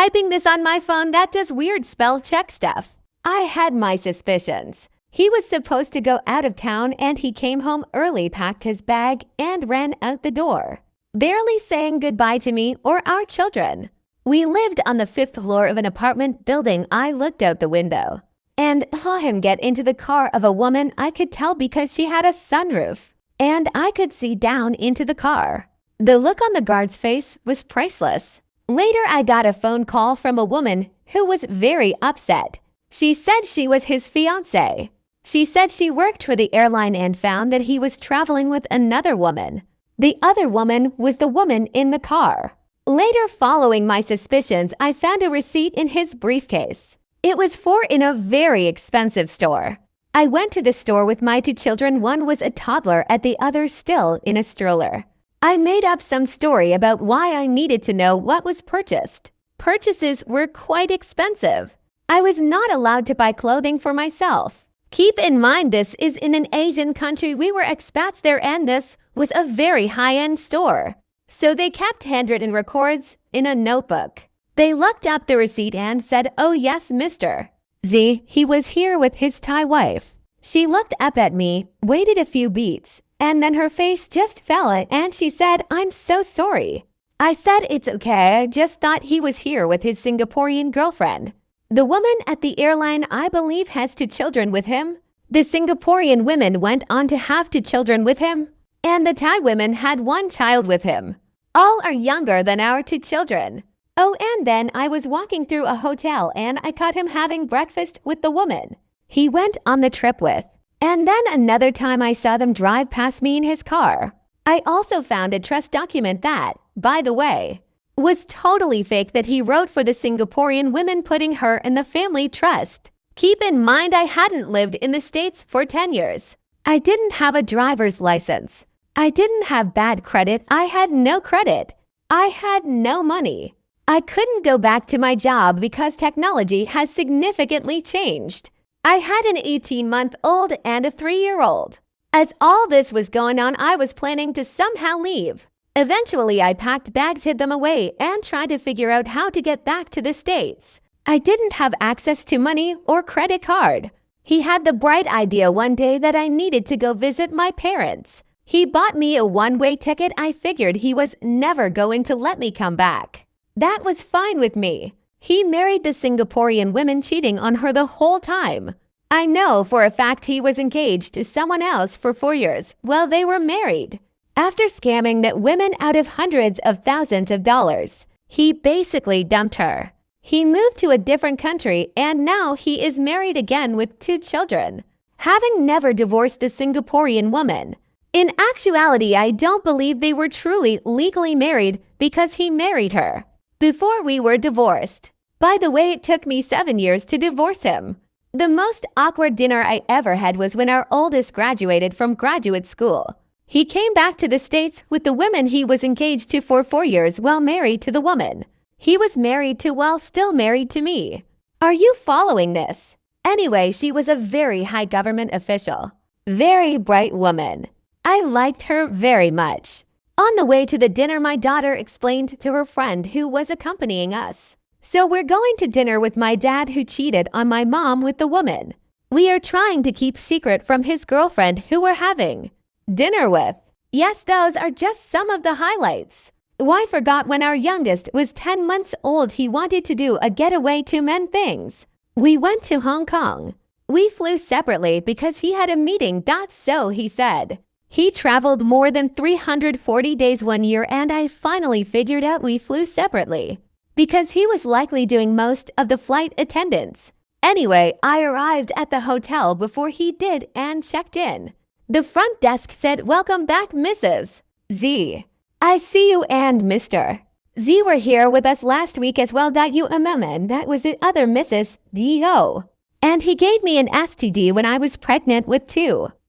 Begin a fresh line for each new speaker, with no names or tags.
typing this on my phone that does weird spell check stuff. I had my suspicions. He was supposed to go out of town and he came home early, packed his bag, and ran out the door, barely saying goodbye to me or our children. We lived on the 5th floor of an apartment building. I looked out the window and saw him get into the car of a woman. I could tell because she had a sunroof, and I could see down into the car. The look on the guard's face was priceless. Later, I got a phone call from a woman who was very upset. She said she was his fiancé. She said she worked for the airline and found that he was traveling with another woman. The other woman was the woman in the car. Later, following my suspicions, I found a receipt in his briefcase. It was in a very expensive store. I went to the store with my 2 children. One was a toddler and the other still in a stroller. I made up some story about why I needed to know what was purchased. Purchases were quite expensive. I was not allowed to buy clothing for myself. Keep in mind, this is in an Asian country. We were expats there and this was a very high-end store. So they kept handwritten records in a notebook. They looked up the receipt and said, "Oh yes, Mr. Z, he was here with his Thai wife." She looked up at me, waited a few beats, and then her face just fell and she said, "I'm so sorry." I said, "It's okay, I just thought he was here with his Singaporean girlfriend." The woman at the airline, I believe, has 2 children with him. The Singaporean women went on to have 2 children with him, and the Thai women had 1 child with him. All are younger than our 2 children. Oh, and then I was walking through a hotel and I caught him having breakfast with the woman he went on the trip with. And then another time I saw them drive past me in his car. I also found a trust document that, by the way, was totally fake that he wrote for the Singaporean women, putting her in the family trust. Keep in mind, I hadn't lived in the States for 10 years. I didn't have a driver's license. I didn't have bad credit. I had no credit. I had no money. I couldn't go back to my job because technology has significantly changed. I had an 18-month-old and a 3-year-old. As all this was going on, I was planning to somehow leave. Eventually, I packed bags, hid them away, and tried to figure out how to get back to the States. I didn't have access to money or credit card. He had the bright idea one day that I needed to go visit my parents. He bought me a one-way ticket. I figured he was never going to let me come back. That was fine with me. He married the Singaporean woman, cheating on her the whole time. I know for a fact he was engaged to someone else for 4 years while they were married. After scamming that women out of hundreds of thousands of dollars, he basically dumped her. He moved to a different country and now he is married again with 2 children, having never divorced the Singaporean woman. In actuality, I don't believe they were truly legally married because he married her before we were divorced. By the way, it took me 7 years to divorce him. The most awkward dinner I ever had was when our oldest graduated from graduate school. He came back to the States with the woman he was engaged to for 4 years while married to the woman he was married to while still married to me. Are you following this? Anyway, she was a very high government official. Very bright woman. I liked her very much. On the way to the dinner, my daughter explained to her friend who was accompanying us, "So we're going to dinner with my dad who cheated on my mom with the woman we are trying to keep secret from his girlfriend who we're having dinner with." Yes, those are just some of the highlights. Why, forgot when our youngest was 10 months old, he wanted to do a getaway to men things. We went to Hong Kong. We flew separately because he had a meeting. So he said. He traveled more than 340 days 1 year, and I finally figured out we flew separately because he was likely doing most of the flight attendance. Anyway, I arrived at the hotel before he did and checked in. The front desk said, "Welcome back, Mrs. Z. I see you and Mr. Z were here with us last week as well. You and that was the other Mrs. D.O. And he gave me an STD when I was pregnant with 2.